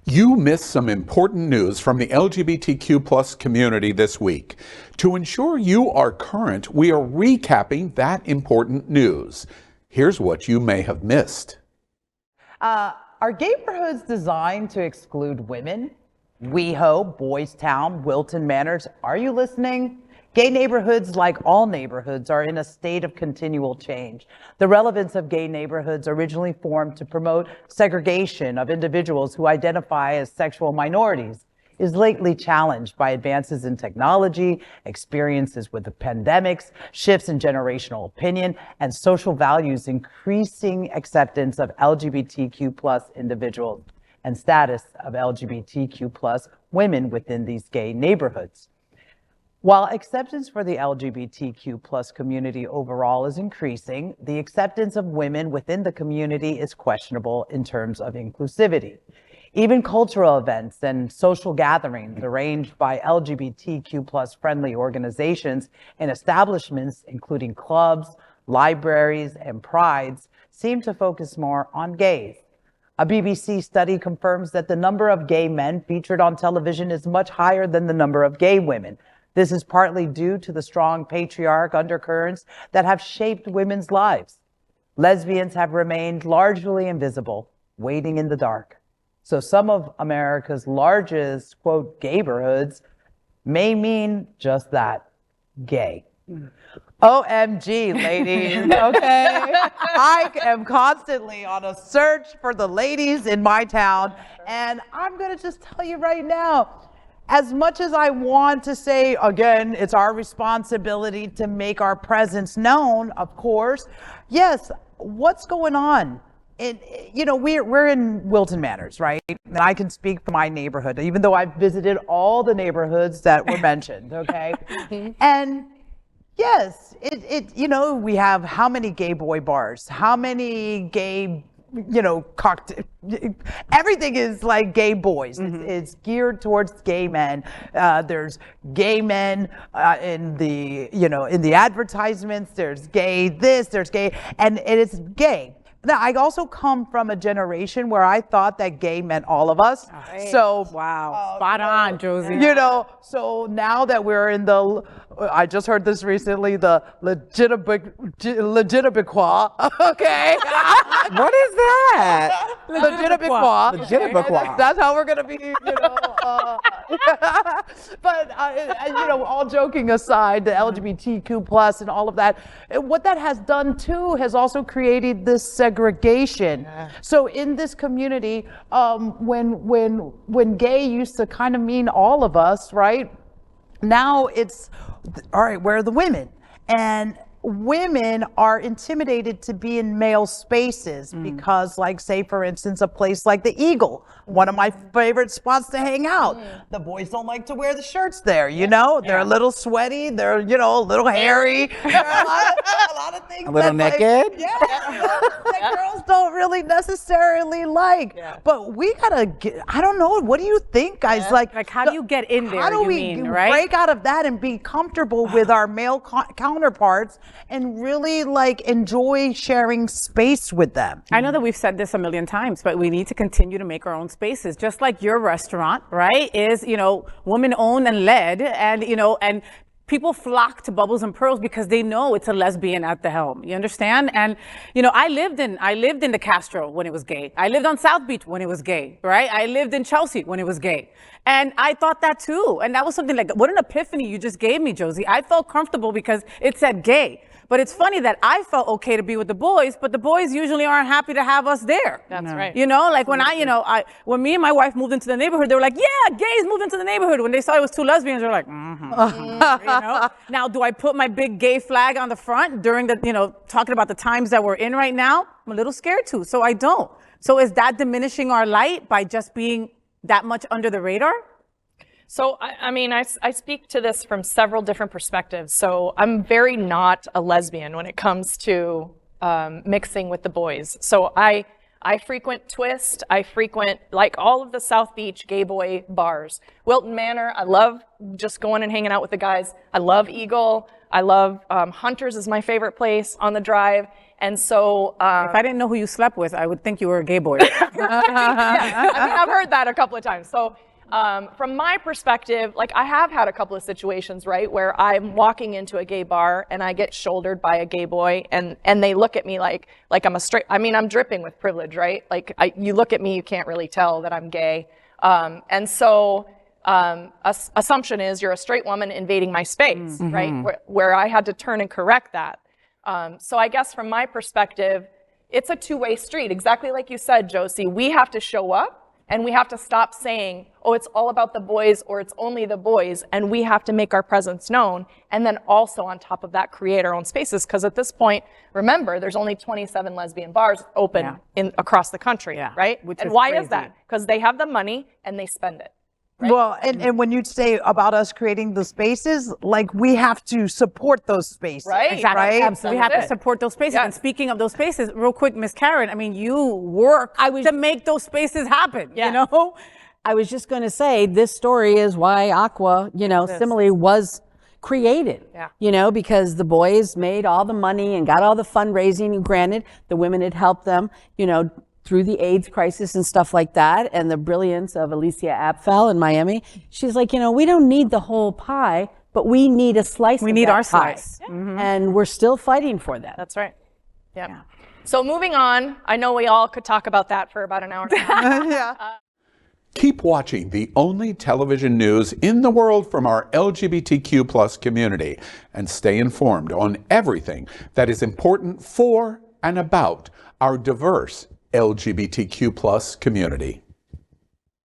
You missed some important news from the LGBTQ plus community this week. To ensure you are current, we are recapping that important news. Here's what you may have missed. Are Gayborhoods designed to exclude women? WeHo, Boys Town, Wilton Manors, are you listening? Gay neighborhoods, like all neighborhoods, are in a state of continual change. The relevance of gay neighborhoods originally formed to promote segregation of individuals who identify as sexual minorities is lately challenged by advances in technology, experiences with the pandemics, shifts in generational opinion, and social values increasing acceptance of LGBTQ plus individuals and status of LGBTQ plus women within these gay neighborhoods. While acceptance for the LGBTQ plus community overall is increasing, the acceptance of women within the community is questionable in terms of inclusivity. Even cultural events and social gatherings arranged by LGBTQ plus friendly organizations and establishments, including clubs, libraries, and prides, seem to focus more on gays. A BBC study confirms that the number of gay men featured on television is much higher than the number of gay women. This is partly due to the strong patriarch undercurrents that have shaped women's lives. Lesbians have remained largely invisible, waiting in the dark. So some of America's largest, quote, gayborhoods may mean just that, gay. OMG, ladies, okay? I am constantly on a search for the ladies in my town, and I'm gonna just tell you right now, as much as I want to say, again, it's our responsibility to make our presence known, of course, yes, what's going on? We're in Wilton Manors, right? And I can speak for my neighborhood, even though I've visited all the neighborhoods that were mentioned, okay? And yes, we have how many gay boy bars, how many gay cocktail, everything is like gay boys. It's geared towards gay men. There's gay men in the advertisements. There's gay this, there's gay, and it is gay. Now, I also come from a generation where I thought that gay meant all of us. Right. So wow, spot on, Josie. So now that we're in the, I just heard this recently, the legitimate, okay? What is that? Legitimate. That's how we're gonna be, But all joking aside, the LGBTQ plus and all of that, what that has done too has also created this segregation. Yeah. So in this community, when gay used to kind of mean all of us, right? Now it's, all right, where are the women? And women are intimidated to be in male spaces because, like, say, for instance, a place like the Eagle, one of my favorite spots to hang out. The boys don't like to wear the shirts there, They're a little sweaty, they're, a little hairy. A lot of things. A little naked? That girls don't really necessarily like. Yeah. But we gotta get, I don't know, what do you think, guys? Yeah. Like how do you get in there, how do we break out of that and be comfortable with our male counterparts and really enjoy sharing space with them? I know that we've said this a million times, but we need to continue to make our own spaces, just like your restaurant, right, is, woman owned and led, and, and people flock to Bubbles and Pearls because they know it's a lesbian at the helm. You understand? And, I lived in the Castro when it was gay. I lived on South Beach when it was gay, right? I lived in Chelsea when it was gay. And I thought that too. And that was something like, what an epiphany you just gave me, Josie. I felt comfortable because it said gay. But it's funny that I felt okay to be with the boys, but the boys usually aren't happy to have us there. That's right. When me and my wife moved into the neighborhood, they were like, yeah, gays moved into the neighborhood. When they saw it was two lesbians, they were like, Now, do I put my big gay flag on the front during the, talking about the times that we're in right now? I'm a little scared to, so I don't. So is that diminishing our light by just being that much under the radar? So, I speak to this from several different perspectives. So I'm very not a lesbian when it comes to mixing with the boys. So I frequent Twist. I frequent all of the South Beach gay boy bars. Wilton Manor, I love just going and hanging out with the guys. I love Eagle. I love Hunters is my favorite place on the drive. And so, If I didn't know who you slept with, I would think you were a gay boy. I mean, I've heard that a couple of times. So from my perspective, like I have had a couple of situations, right, where I'm walking into a gay bar and I get shouldered by a gay boy and they look at me like I'm a straight, I mean, I'm dripping with privilege, right? Like you look at me, you can't really tell that I'm gay. And so assumption is you're a straight woman invading my space, right? Where I had to turn and correct that. So I guess from my perspective, it's a two-way street. Exactly like you said, Josie, we have to show up and we have to stop saying, oh, it's all about the boys or it's only the boys. And we have to make our presence known. And then also on top of that, create our own spaces. Because at this point, remember, there's only 27 lesbian bars open across the country, right? And why is that? Because they have the money and they spend it. Right? Well, and when you say about us creating the spaces, like we have to support those spaces. Right. Exactly. Right? Absolutely. We have to support those spaces. And speaking of those spaces, real quick, Miss Karen, I mean, you work to make those spaces happen, you know? I was just going to say, this story is why Aqua, Simile was created, because the boys made all the money and got all the fundraising. Granted, the women had helped them, through the AIDS crisis and stuff like that, and the brilliance of Alicia Apfel in Miami. She's like, we don't need the whole pie, but we need a slice We of need that our pie. slice. And we're still fighting for that. That's right. Yeah. So moving on, I know we all could talk about that for about an hour. Keep watching the only television news in the world from our LGBTQ plus community and stay informed on everything that is important for and about our diverse LGBTQ plus community.